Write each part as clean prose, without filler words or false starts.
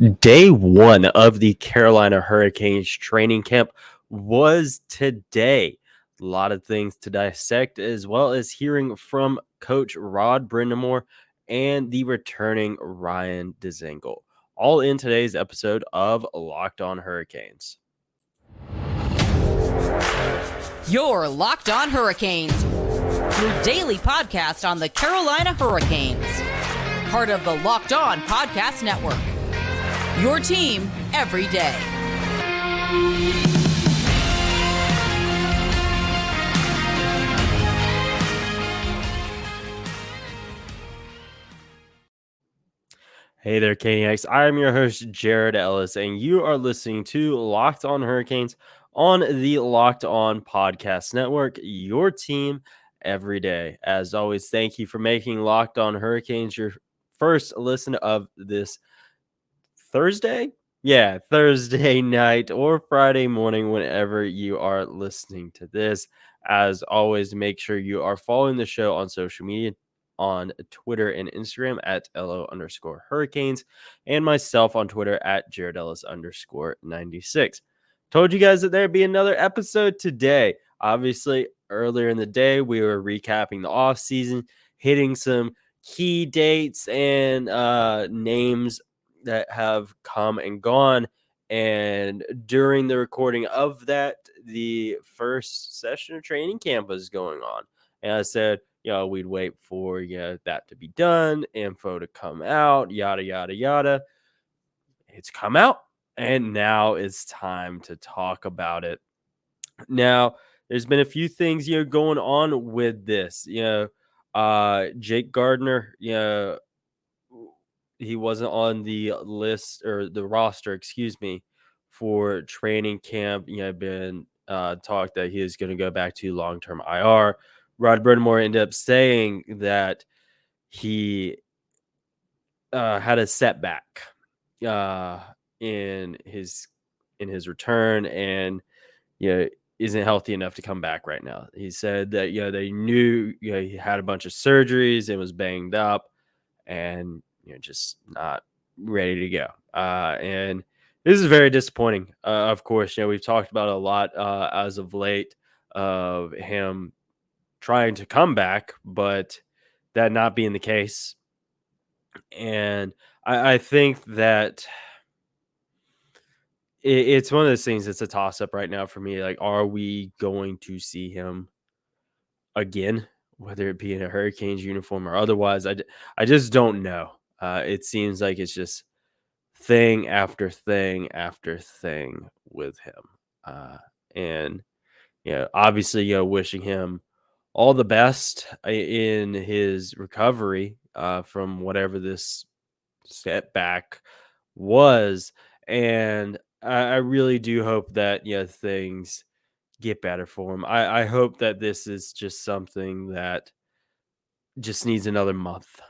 Day one of the Carolina Hurricanes training camp was today. A lot of things to dissect, as well as hearing from Coach Brind'Amour and the returning Ryan Dzingel. All in today's episode of Locked On Hurricanes. You're Locked On Hurricanes, your daily podcast on the Carolina Hurricanes. Part of the Locked On Podcast Network. Your team every day. Hey there, Caniacs. I'm your host, Jared Ellis, and you are listening to Locked On Hurricanes on the Locked On Podcast Network, your team every day. As always, thank you for making Locked On Hurricanes your first listen of this Thursday? Yeah, Thursday night or Friday morning, whenever you are listening to this. As always, make sure you are following the show on social media on Twitter and Instagram at LO_Hurricanes and myself on Twitter at JaredEllis_96. Told you guys that there'd be another episode today. Obviously, earlier in the day, we were recapping the offseason, hitting some key dates and names that have come and gone. And during the recording of that, the first session of training camp was going on. And I said, we'd wait for that to be done, info to come out, yada, yada, yada. It's come out, and now it's time to talk about it. Now, there's been a few things, going on with this. Jake Gardner, he wasn't on the list or the roster, excuse me, for training camp. Been talked that he is going to go back to long-term IR. Rod Brind'Amour ended up saying that he had a setback in his return, and isn't healthy enough to come back right now. He said that they knew he had a bunch of surgeries and was banged up, and just not ready to go. And this is very disappointing. Of course, we've talked about a lot as of late of him trying to come back, but that not being the case. And I think that it's one of those things that's a toss-up right now for me. Like, are we going to see him again, whether it be in a Hurricanes uniform or otherwise? I just don't know. It seems like it's just thing after thing after thing with him. And, obviously, wishing him all the best in his recovery from whatever this setback was. And I really do hope that, things get better for him. I hope that this is just something that just needs another month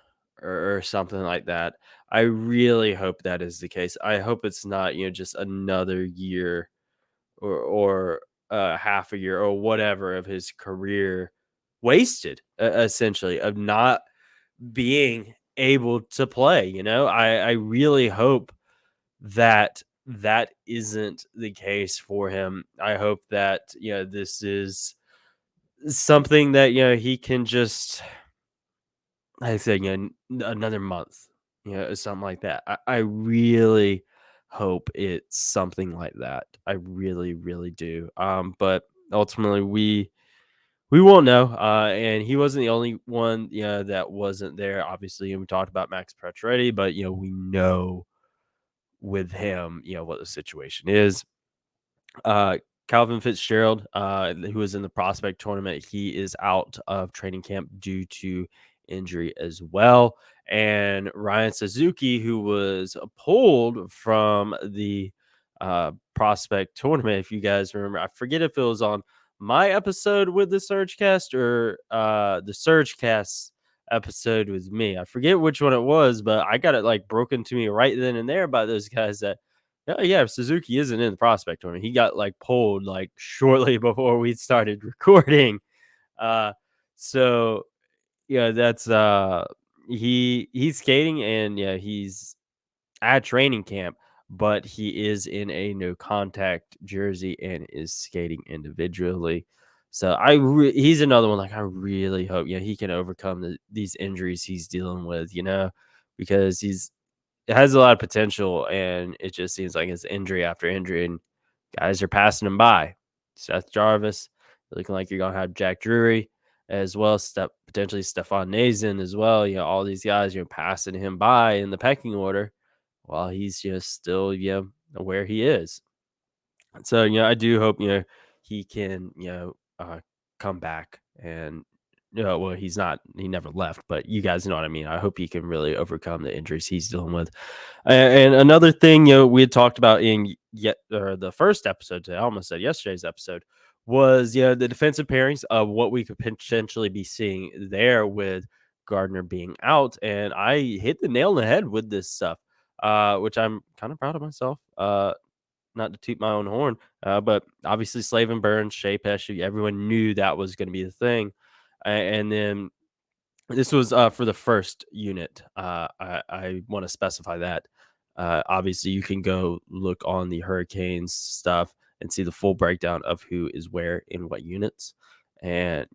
or something like that. I really hope that is the case. I hope it's not, just another year or half a year or whatever of his career wasted, essentially, of not being able to play. I really hope that that isn't the case for him. I hope that, this is something that, he can just, I think, another month, something like that. I really hope it's something like that. I really, really do. But ultimately, we won't know. And he wasn't the only one, that wasn't there. Obviously, and we talked about Max Pacioretty, but we know with him, what the situation is. Calvin Fitzgerald, who was in the prospect tournament, he is out of training camp due to injury as well. And Ryan Suzuki, who was pulled from the prospect tournament, if you guys remember, I forget if it was on my episode with the Surgecast or the Surgecast episode with me. I forget which one it was, but I got it like broken to me right then and there by those guys that, oh, yeah, Suzuki isn't in the prospect tournament. He got like pulled like shortly before we started recording. So yeah, that's he's skating, and yeah, he's at training camp, but he is in a no contact jersey and is skating individually. So he's another one, like, I really hope, he can overcome these injuries he's dealing with, because it has a lot of potential, and it just seems like it's injury after injury, and guys are passing him by. Seth Jarvis, looking like you're gonna have Jack Drury as well, potentially Stefan Nazin as well. All these guys, passing him by in the pecking order while he's just still, where he is. So, I do hope, he can, come back and, well, he never left, but you guys know what I mean. I hope he can really overcome the injuries he's dealing with. And another thing, we had talked about in the first episode today, I almost said yesterday's episode, was, the defensive pairings of what we could potentially be seeing there with Gardner being out. And I hit the nail on the head with this stuff, which I'm kind of proud of myself. Not to toot my own horn, but obviously Slavin Burns, Shea Pesci, everyone knew that was going to be the thing. And then this was for the first unit. I want to specify that. Obviously, you can go look on the Hurricanes stuff and see the full breakdown of who is where in what units. And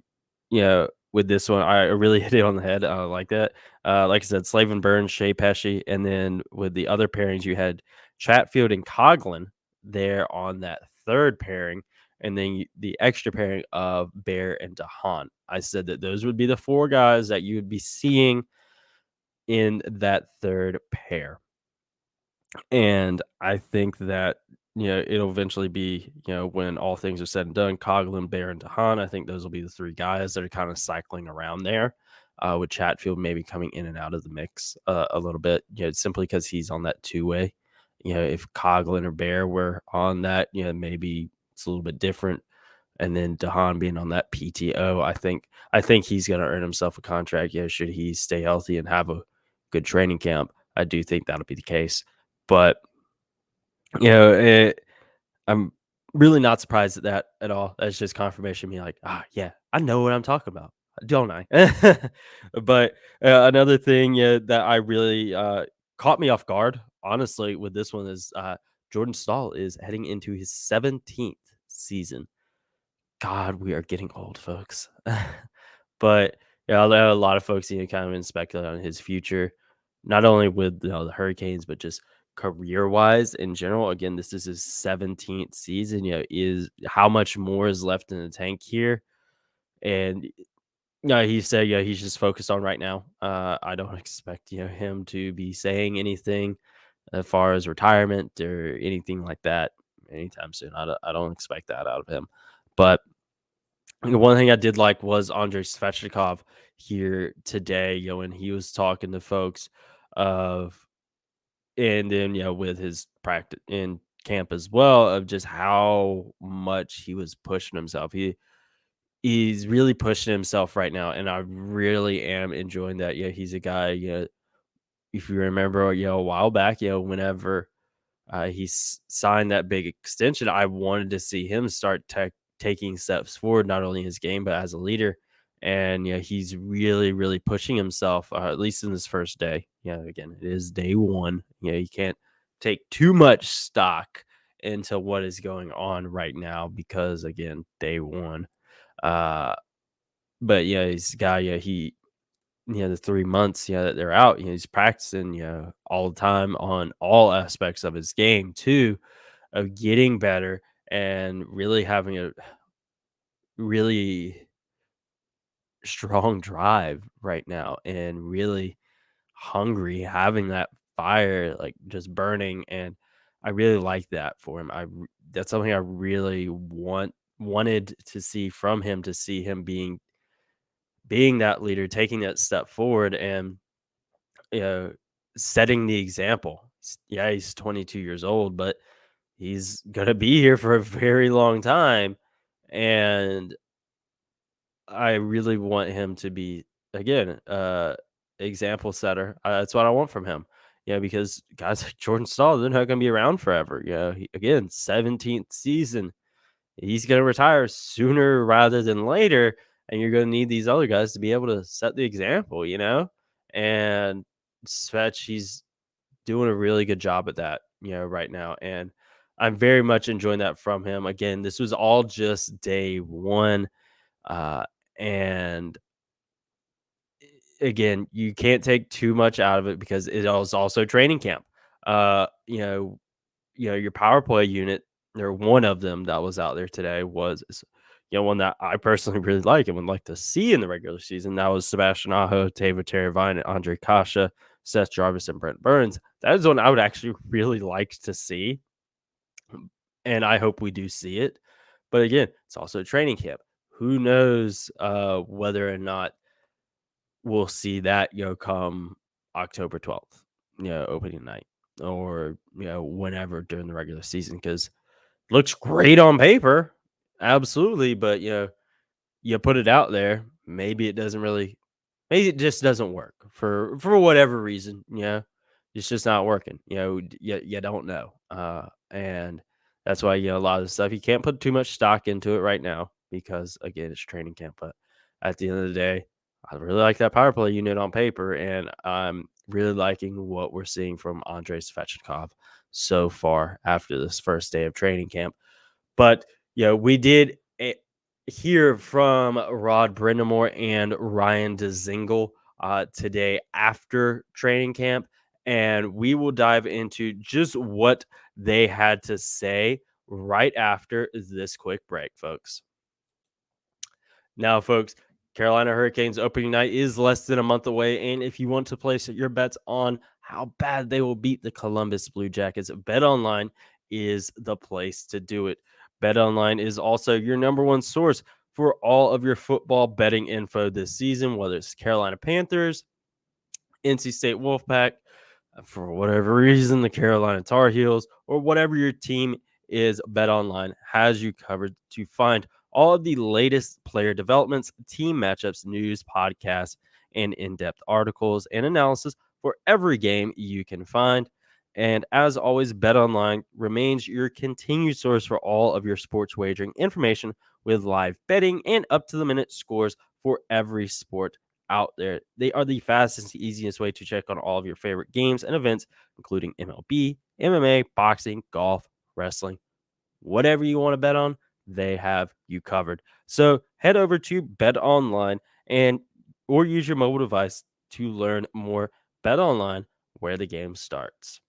with this one, I really hit it on the head. I like that. Like I said, Slavin Burns, Shea Pesci, and then with the other pairings, you had Chatfield and Coughlin there on that third pairing, and then the extra pairing of Bear and DeHaan. I said that those would be the four guys that you would be seeing in that third pair. And I think that, it'll eventually be, when all things are said and done, Coughlin, Bear, and DeHaan. I think those will be the three guys that are kind of cycling around there, with Chatfield maybe coming in and out of the mix a little bit, simply because he's on that two-way. If Coughlin or Bear were on that, maybe it's a little bit different. And then DeHaan being on that PTO, I think he's going to earn himself a contract. Should he stay healthy and have a good training camp, I do think that'll be the case. But I'm really not surprised at that at all. That's just confirmation. Me like, yeah, I know what I'm talking about, don't I? But another thing, that I really caught me off guard, honestly, with this one is Jordan Stahl is heading into his 17th season. God, we are getting old, folks. But I know a lot of folks, kind of been speculating on his future, not only with the Hurricanes, but just career wise in general. Again, this is his 17th season. Is how much more is left in the tank here? And he said, he's just focused on right now. I don't expect him to be saying anything as far as retirement or anything like that anytime soon. I don't expect that out of him. But one thing I did like was Andrei Svechikov here today, when he was talking to folks of, and then, with his practice in camp as well, of just how much he was pushing himself. He's really pushing himself right now, and I really am enjoying that. He's a guy, if you remember, a while back, whenever he signed that big extension, I wanted to see him start taking steps forward, not only in his game, but as a leader. And he's really, really pushing himself, at least in this first day. Again, it is day one. You can't take too much stock into what is going on right now because, again, day one. But he's a guy. The 3 months, that they're out, he's practicing, all the time on all aspects of his game too, of getting better and really having a really strong drive right now and really hungry, having that fire, like, just burning. And I really like that for him. That's something I really wanted to see from him, to see him being that leader, taking that step forward, and you know, setting the example. He's 22 years old, but he's gonna be here for a very long time, and I really want him to be, again, example setter. That's what I want from him. Because guys like Jordan Stahl, they're not gonna be around forever. Again, 17th season. He's gonna retire sooner rather than later, and you're gonna need these other guys to be able to set the example. And Svetch, he's doing a really good job at that, right now. And I'm very much enjoying that from him. Again, this was all just day one. Uh, and again, you can't take too much out of it because it was also training camp. Uh, you know, your power play unit, or one of them that was out there today one that I personally really like and would like to see in the regular season. That was Sebastian Aho, Tavo Teravainen, Andre Kasha, Seth Jarvis, and Brent Burns. That is one I would actually really like to see, and I hope we do see it. But again, it's also training camp. Who knows whether or not we'll see that, come October 12th, opening night, or, whenever during the regular season, because looks great on paper. Absolutely. But, you put it out there, maybe it just doesn't work for whatever reason, it's just not working. You don't know. And that's why, a lot of the stuff, you can't put too much stock into it right now because, again, it's training camp. But at the end of the day, I really like that power play unit on paper, and I'm really liking what we're seeing from Andrei Svechikov so far after this first day of training camp. But, we did hear from Brind'Amour and Ryan Dzingel today after training camp, and we will dive into just what they had to say right after this quick break, folks. Now, folks, Carolina Hurricanes opening night is less than a month away, and if you want to place your bets on how bad they will beat the Columbus Blue Jackets, BetOnline is the place to do it. BetOnline is also your number one source for all of your football betting info this season, whether it's Carolina Panthers, NC State Wolfpack, for whatever reason, the Carolina Tar Heels, or whatever your team is. BetOnline has you covered to find all of the latest player developments, team matchups, news, podcasts, and in-depth articles and analysis for every game you can find. And as always, BetOnline remains your continued source for all of your sports wagering information with live betting and up-to-the-minute scores for every sport out there. They are the fastest and easiest way to check on all of your favorite games and events, including MLB, MMA, boxing, golf, wrestling, whatever you want to bet on, they have you covered. So head over to BetOnline or use your mobile device to learn more. BetOnline, where the game starts.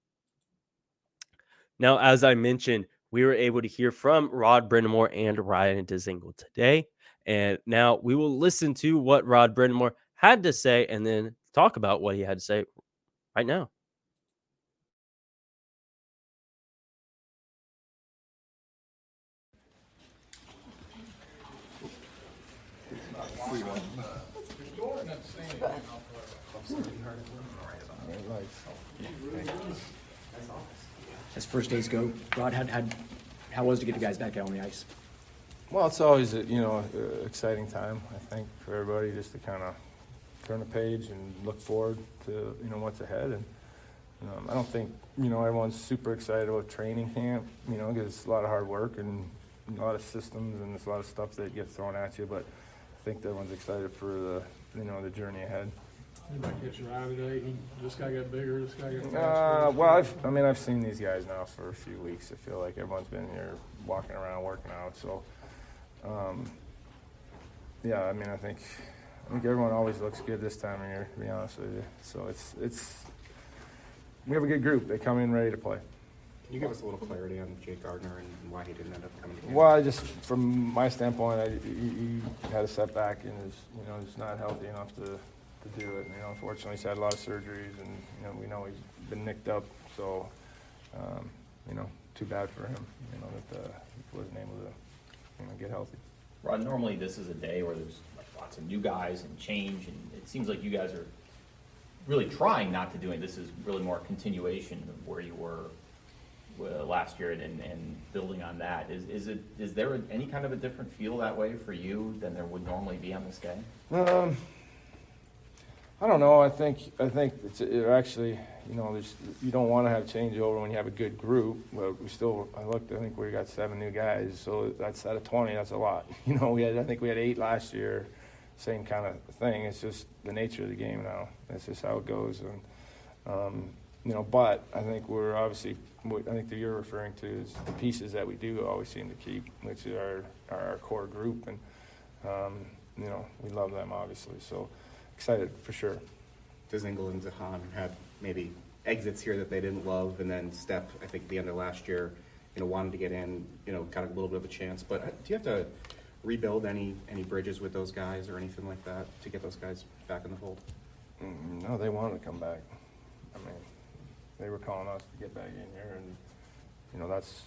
Now, as I mentioned, we were able to hear from Brind'Amour and Ryan Dzingel today. And now we will listen to what Brind'Amour had to say and then talk about what he had to say right now. As first days go, Rod, how was it to get the guys back out on the ice? Well, it's always exciting time, I think, for everybody just to kind of turn the page and look forward to what's ahead. And I don't think everyone's super excited about training camp, because it's a lot of hard work and a lot of systems and there's a lot of stuff that gets thrown at you. But I think everyone's excited for the journey ahead. Anybody catch your eye today? This guy got bigger. This guy got faster. Well, I've seen these guys now for a few weeks. I feel like everyone's been here walking around, working out. So, I think everyone always looks good this time of year, to be honest with you. So we have a good group. They come in ready to play. Can you give us a little clarity on Jake Gardner and why he didn't end up coming to camp? Well, just from my standpoint, he had a setback and is not healthy enough to do it. Unfortunately, he's had a lot of surgeries, and we know he's been nicked up. So, too bad for him. That he wasn't able to get healthy. Rod, normally this is a day where there's lots of new guys and change, and it seems like you guys are really trying not to do it. This is really more a continuation of where you were last year and building on that. Is there any kind of a different feel that way for you than there would normally be on this day? I don't know. I think it's actually, you don't want to have changeover when you have a good group. But I think we got 7 new guys, so that's out of 20. That's a lot. I think we had 8 last year. Same kind of thing. It's just the nature of the game now. That's just how it goes. And But I think we're obviously, what I think that you're referring to is the pieces that we do always seem to keep, which is our core group, and we love them obviously. So excited for sure. Dzingel and Zahan had maybe exits here that they didn't love, and then Step, I think, at the end of last year, wanted to get in, got a little bit of a chance. But do you have to rebuild any bridges with those guys or anything like that to get those guys back in the fold? No, they wanted to come back. I mean, they were calling us to get back in here, and that's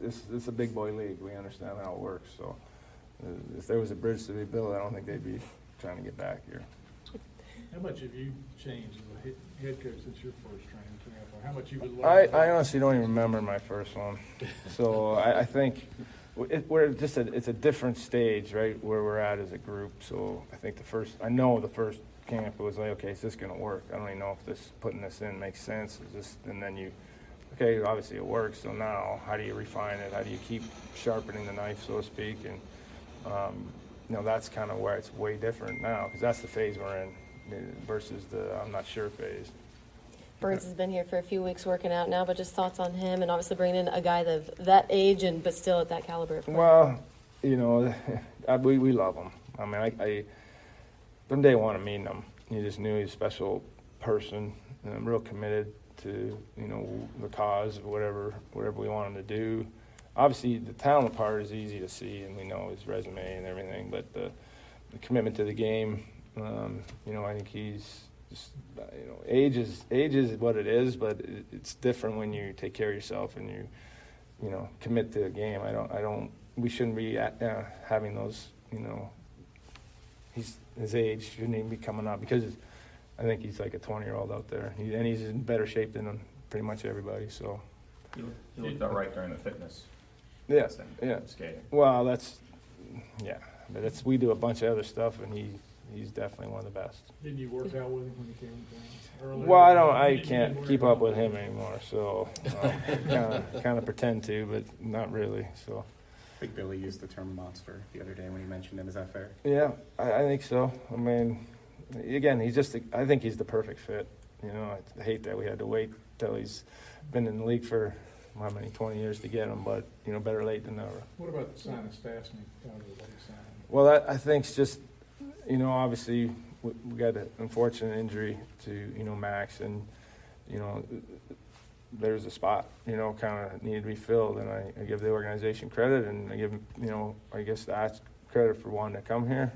it's a big boy league. We understand how it works. So if there was a bridge to be built, I don't think they'd be trying to get back here. How much have you changed as a head coach since your first training camp? Or how much you would learn? I honestly don't even remember my first one. So I think it's a different stage, right, where we're at as a group. So I think the first camp it was like, okay, is this going to work? I don't even know if putting this in makes sense. And then okay, obviously it works. So now how do you refine it? How do you keep sharpening the knife, so to speak? And that's kind of where it's way different now, because that's the phase we're in versus the I'm not sure phase. Burns has been here for a few weeks working out now, but just thoughts on him and obviously bringing in a guy that age but still at that caliber of player. Well, we love him. I mean, I from day one of meeting him, you just knew he was a special person, and real committed to the cause of whatever we want him to do. Obviously, the talent part is easy to see, and we know his resume and everything, but the commitment to the game, I think he's just, age is what it is, but it's different when you take care of yourself and you commit to the game. We shouldn't be having those, his age shouldn't even be coming up, because I think he's like a 20-year-old out there, and he's in better shape than pretty much everybody. So He looked all right during the fitness. Yeah, testing, yeah. Skating. Well, but we do a bunch of other stuff, and he's definitely one of the best. Didn't you work out with him when he came earlier? Well, I can't keep up with him anymore, so kind of pretend to, but not really. So. I think Billy used the term monster the other day when he mentioned him. Is that fair? Yeah, I think so. I mean, again, I think he's the perfect fit. I hate that we had to wait till he's been in the league for 20 years to get him, but better late than never. What about the sign of Stastny? Well, I think it's just, obviously we got an unfortunate injury to Max, and there's a spot kind of needed to be filled, and I give the organization credit, and I give I guess that's credit for wanting to come here.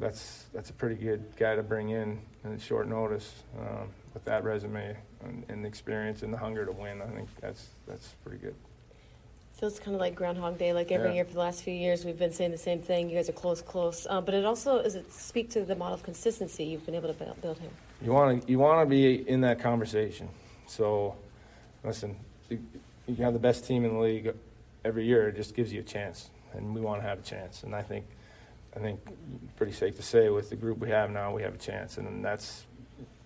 That's a pretty good guy to bring in short notice with that resume and the experience and the hunger to win. I think that's pretty good. Feels kind of like Groundhog Day, like every year for the last few years we've been saying the same thing. You guys are close. But it also speak to the model of consistency you've been able to build here. You want to be in that conversation. So, listen, you have the best team in the league every year. It just gives you a chance, and we want to have a chance. And I think pretty safe to say with the group we have now, we have a chance, and that's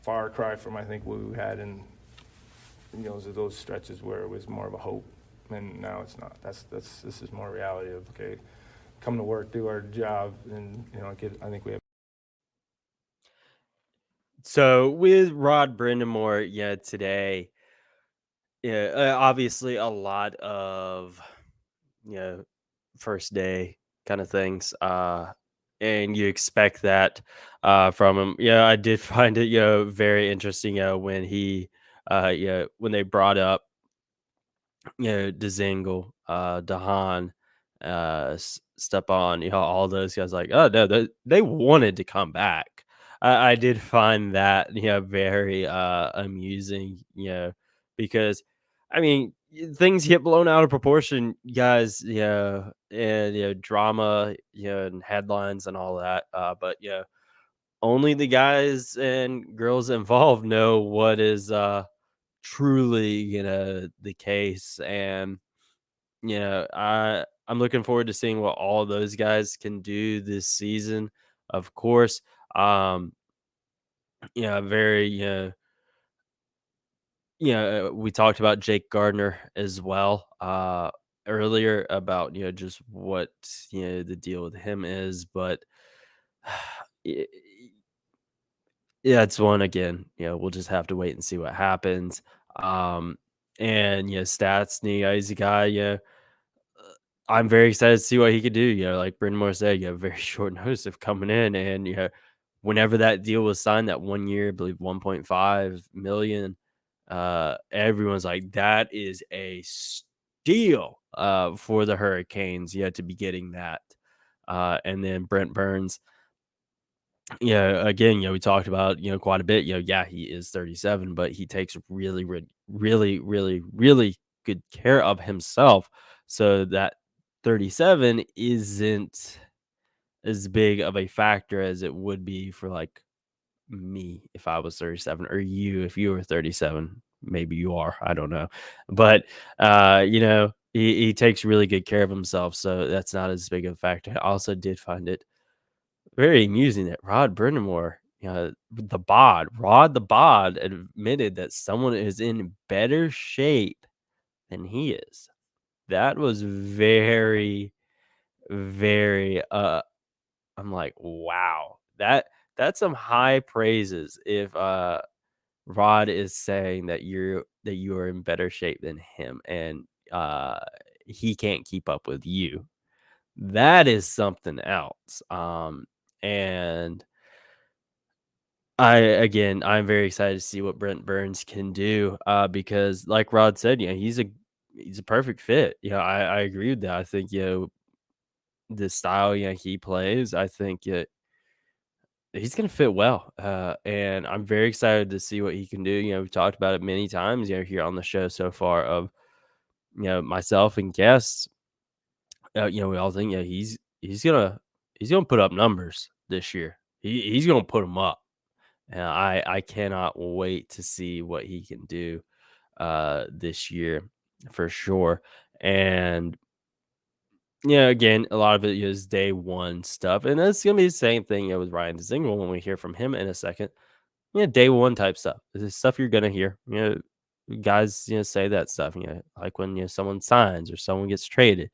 far cry from I think what we had in those stretches where it was more of a hope, and now it's not. This is more reality of okay, come to work, do our job, and I think we have. So with Rod Brind'Amour, today, obviously a lot of first day kind of things, and you expect that from him. I did find it very interesting when he when they brought up Dzingel, Dahan, Stepan, all those guys, like, oh no, they wanted to come back. I did find that very amusing, because I mean things get blown out of proportion, guys, and drama, and headlines and all that. But only the guys and girls involved know what is truly the case, and I'm looking forward to seeing what all those guys can do this season. Of course, very we talked about Jake Gardner as well earlier about just what the deal with him is, but Yeah, it's one again. We'll just have to wait and see what happens. And Stastny, he's a guy. I'm very excited to see what he could do. Like Brind'Amour said, very short notice of coming in, and whenever that deal was signed, that 1 year, I believe 1.5 million, everyone's like, that is a steal for the Hurricanes. To be getting that, and then Brent Burns. Again, we talked about, quite a bit. He is 37, but he takes really, really, really, really good care of himself. So that 37 isn't as big of a factor as it would be for like me if I was 37, or you if you were 37. Maybe you are, I don't know. But he takes really good care of himself, so that's not as big of a factor. I also did find it very amusing that Rod Brind'Amour, Rod the Bod admitted that someone is in better shape than he is. That was very, very, I'm like, wow, that's some high praises if Rod is saying that you are in better shape than him, and he can't keep up with you. That is something else. And I'm very excited to see what Brent Burns can do, because like Rod said, he's a perfect fit. I agree with that. I think, the style, he plays, I think he's gonna fit well. And I'm very excited to see what he can do. We've talked about it many times, here on the show so far of, myself and guests. We all think, he's gonna put up numbers this year. He's gonna put them up. And I cannot wait to see what he can do this year for sure. And again, a lot of it is day one stuff, and it's gonna be the same thing with Ryan Dzingel when we hear from him in a second. Day one type stuff. This is stuff you're gonna hear. Guys, say that stuff. Like when someone signs or someone gets traded.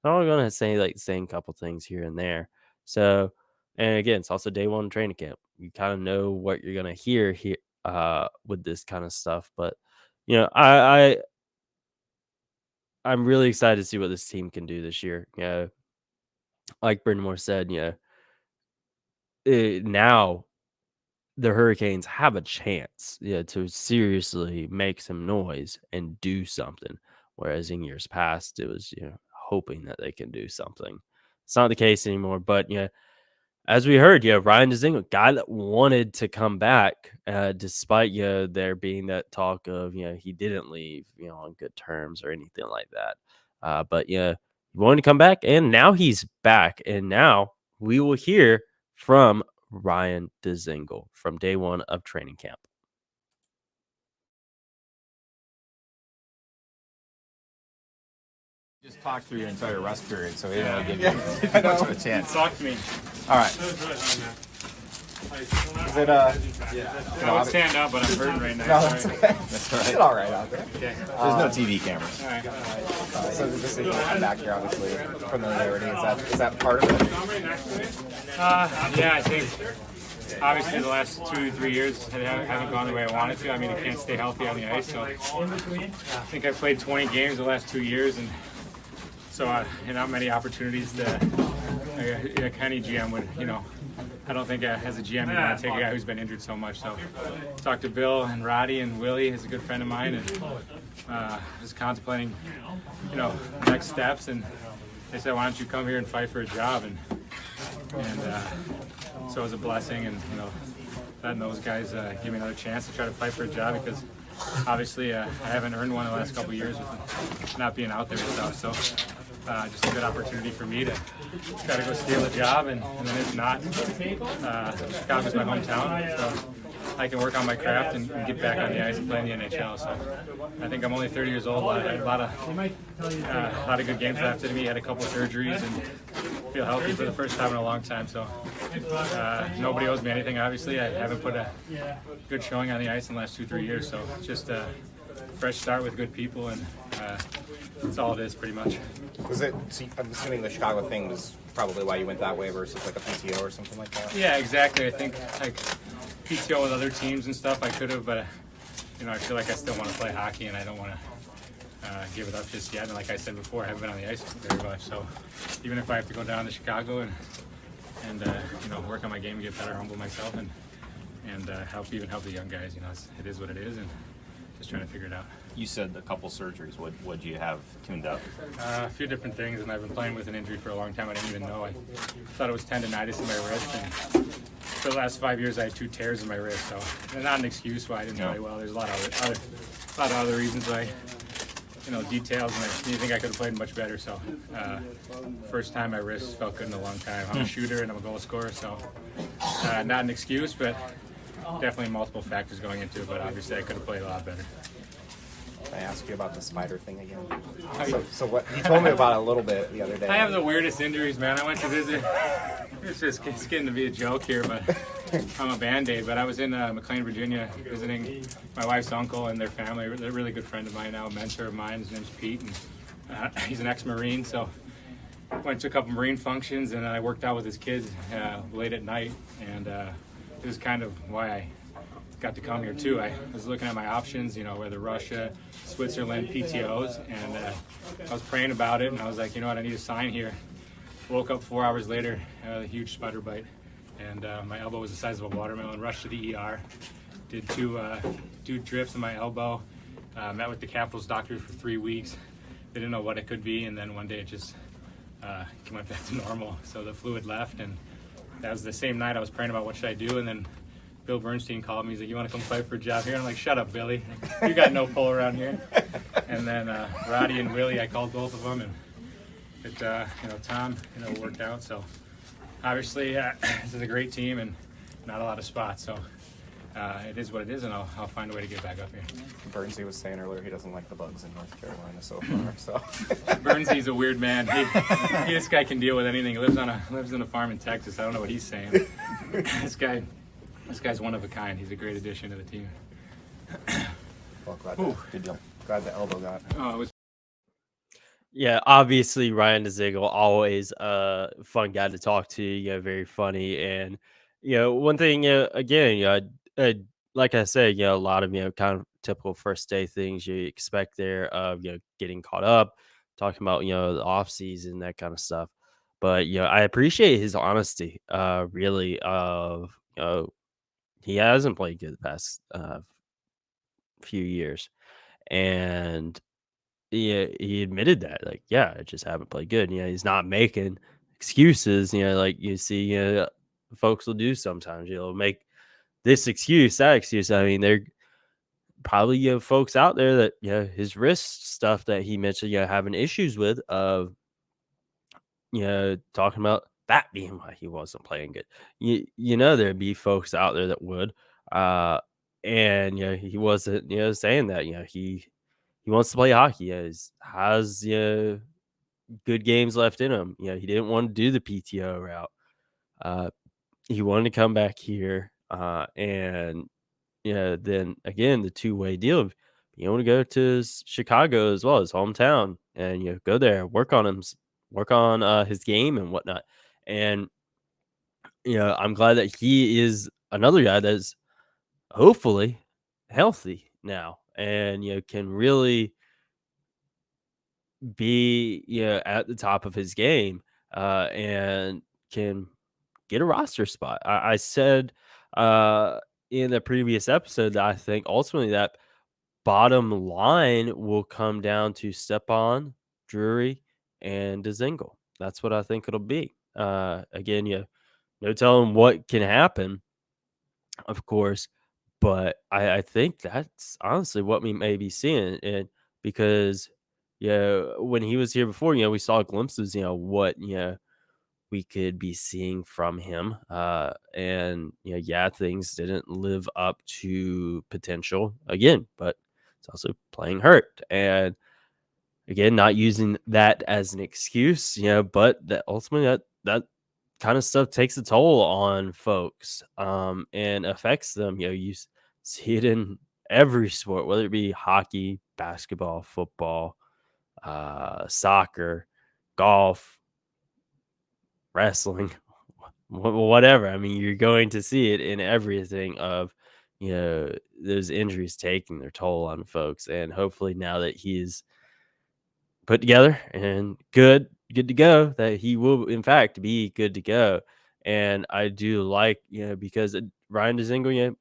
They're all gonna say like the same couple things here and there. So, and again, it's also day one training camp. You kind of know what you're gonna hear here with this kind of stuff. But I'm really excited to see what this team can do this year. Like Brind'Amour said, now the Hurricanes have a chance, to seriously make some noise and do something. Whereas in years past, it was, hoping that they can do something. It's not the case anymore. But as we heard, Ryan Dzingel, guy that wanted to come back, despite there being that talk of he didn't leave on good terms or anything like that. But he wanted to come back, and now he's back, and now we will hear from Ryan Dzingel from day one of training camp. Just talk through your entire rest period, so we don't give you much of a chance. Talk to me. All right. Is it I would stand up, but I'm hurting right now. No, that's okay. That's all right. It's all right out there. Okay. There's no TV cameras. All right. So the decision to come back here, obviously, familiarity, is that part of it? Yeah, I think obviously the last 2-3 years haven't gone the way I wanted to. I mean, I can't stay healthy on the ice, so I think I played 20 games the last 2 years, and so not many opportunities to. Any GM would, I don't think as a GM you want to take a guy who's been injured so much. So talked to Bill and Roddy and Willie, who's a good friend of mine, and just contemplating, next steps. And they said, why don't you come here and fight for a job? And so it was a blessing, and letting those guys give me another chance to try to fight for a job, because obviously I haven't earned one the last couple of years with not being out there and stuff. So just a good opportunity for me to try to go steal a job, and then if not, Chicago's my hometown, so I can work on my craft and get back on the ice and play in the NHL. So I think I'm only 30 years old. I had a lot of good games left in me. Had a couple surgeries and feel healthy for the first time in a long time. So nobody owes me anything. Obviously, I haven't put a good showing on the ice in the last 2-3 years. So just a fresh start with good people, and that's all it is, pretty much. Was it? So I'm assuming the Chicago thing was probably why you went that way versus like a PTO or something like that. Yeah, exactly. I think PTO with other teams and stuff, I could have, but I feel like I still want to play hockey, and I don't want to give it up just yet. And like I said before, I haven't been on the ice very much. So even if I have to go down to Chicago and work on my game and get better, humble myself, and help the young guys. It is what it is, and just trying to figure it out. You said a couple surgeries. What do you have tuned up? A few different things, and I've been playing with an injury for a long time. I didn't even know. I thought it was tendonitis in my wrist, and for the last 5 years I had 2 tears in my wrist. So not an excuse why I didn't play well. There's a lot of other reasons why. Details, and you think I could have played much better. So first time my wrist felt good in a long time. I'm a shooter and I'm a goal scorer, so not an excuse, but definitely multiple factors going into it. But obviously I could have played a lot better. Can I ask you about the spider thing again? So what you told me about it a little bit the other day. I have the weirdest injuries, man. I went to visit. It's getting to be a joke here, but I'm a Band-Aid. But I was in McLean, Virginia, visiting my wife's uncle and their family. They're a really good friend of mine now, a mentor of mine. His name's Pete, and he's an ex-Marine. So went to a couple Marine functions, and I worked out with his kids late at night. And it was kind of why I got to come here too. I was looking at my options, whether Russia, Switzerland, PTOs, and I was praying about it, and I was like, what, I need a sign here. Woke up 4 hours later, a huge spider bite, and my elbow was the size of a watermelon. Rushed to the ER, did two drips in my elbow, met with the Capitals doctor for 3 weeks. They didn't know what it could be, and then one day it just went back to normal. So the fluid left, and that was the same night I was praying about what should I do, and then Bill Bernstein called me. He's like, "You want to come play for a job here?" I'm like, "Shut up, Billy. You got no pull around here." And then Roddy and Willie, I called both of them, and it, Tom, worked out. So obviously, this is a great team and not a lot of spots. So it is what it is, and I'll find a way to get back up here. Burnsy was saying earlier he doesn't like the bugs in North Carolina so far. So Burnsy's a weird man. This guy can deal with anything. He lives in a farm in Texas. I don't know what he's saying. This guy's one of a kind. He's a great addition to the team. well, glad the elbow got. Oh, it was. Yeah, obviously Ryan Dzingel, always a fun guy to talk to. Very funny, and one thing. Again, like I said, a lot of kind of typical first day things you expect there of getting caught up, talking about the off season, that kind of stuff. But I appreciate his honesty. Really, of he hasn't played good the past few years, and he admitted that, like, I just haven't played good. He's not making excuses. Like you see, folks will do sometimes. Make this excuse, that excuse. I mean, there probably folks out there that his wrist stuff that he mentioned, having issues with of talking about that being why he wasn't playing good. There'd be folks out there that would. And he wasn't saying that. He wants to play hockey. He has good games left in him. He didn't want to do the PTO route. He wanted to come back here, and then again the two-way deal of being able to go to Chicago as well, his hometown, and go there, work on his game and whatnot. And I'm glad that he is another guy that's hopefully healthy now, and can really be at the top of his game, and can get a roster spot. I said in the previous episode that I think ultimately that bottom line will come down to Stepan, Drury, and Dzingel. That's what I think it'll be. Again, no telling what can happen, of course, but I think that's honestly what we may be seeing. And because when he was here before, we saw glimpses, what we could be seeing from him. And things didn't live up to potential again, but it's also playing hurt. And again, not using that as an excuse, but that ultimately that kind of stuff takes a toll on folks, and affects them. You see it in every sport, whether it be hockey, basketball, football, soccer, golf, wrestling, whatever. I mean, you're going to see it in everything of, those injuries taking their toll on folks. And hopefully now that he's put together and good to go, that he will in fact be good to go. And I do like, because Ryan Dzingel,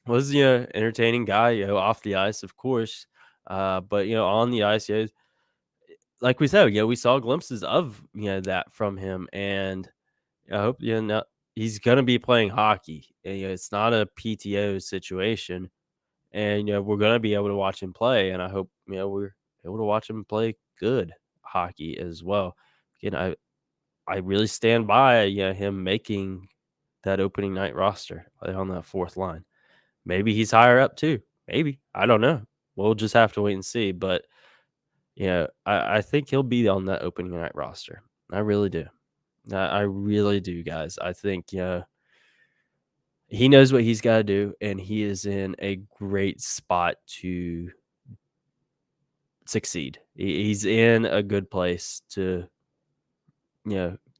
was, entertaining guy, off the ice, of course. But on the ice, like we said, we saw glimpses of, that from him. And I hope, no, he's gonna be playing hockey. And, it's not a PTO situation, and we're gonna be able to watch him play. And I hope, we're able to watch him play good hockey as well. Again, I really stand by, him making that opening night roster on that fourth line. Maybe he's higher up too. Maybe, I don't know. We'll just have to wait and see. But I think he'll be on that opening night roster. I really do. I really do, guys. I think he knows what he's got to do, and he is in a great spot to succeed. He's in a good place to,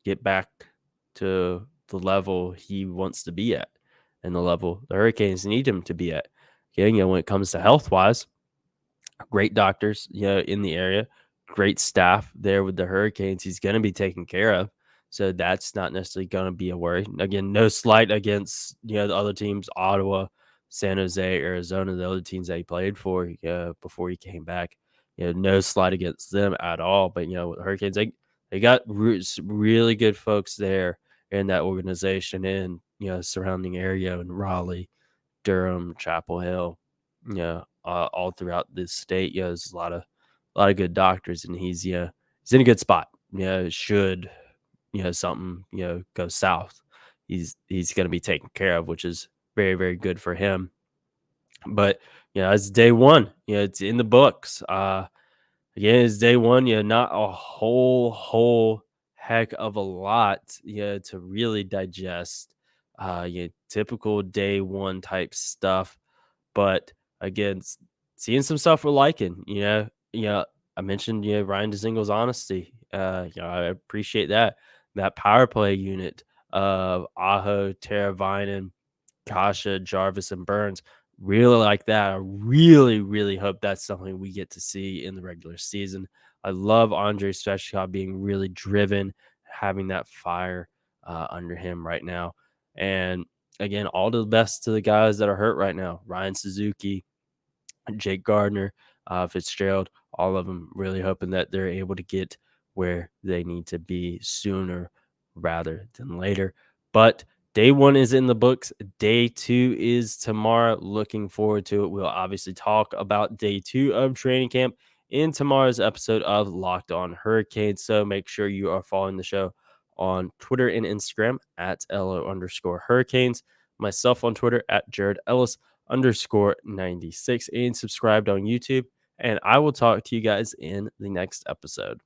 get back to the level he wants to be at, and the level the Hurricanes need him to be at. Okay, when it comes to health wise, great doctors, in the area, great staff there with the Hurricanes. He's going to be taken care of. So that's not necessarily going to be a worry. Again, no slight against, the other teams, Ottawa, San Jose, Arizona, the other teams that he played for before he came back. No slight against them at all. But, with the Hurricanes, they got really good folks there in that organization in, surrounding area in Raleigh, Durham, Chapel Hill, all throughout this state. There's a lot of good doctors, and he's he's in a good spot. Should something go south, he's going to be taken care of, which is very, very good for him. But it's day one. It's in the books. Again, it's day one. Not a whole heck of a lot. To really digest. Typical day one type stuff. But again, seeing some stuff we're liking, I mentioned, Ryan Dzingel's honesty. I appreciate that. That power play unit of Aho, Teravainen, Kasha, Jarvis, and Burns. Really like that. I really, really hope that's something we get to see in the regular season. I love Andrei Svechikov being really driven, having that fire under him right now. And again, all the best to the guys that are hurt right now. Ryan Suzuki, Jake Gardner, Fitzgerald, all of them, really hoping that they're able to get where they need to be sooner rather than later. But day one is in the books. Day two is tomorrow. Looking forward to it. We'll obviously talk about day two of training camp in tomorrow's episode of Locked On Hurricanes. So make sure you are following the show on Twitter and Instagram at LO_Hurricanes. Myself on Twitter at Jared Ellis_96, and subscribed on YouTube. And I will talk to you guys in the next episode.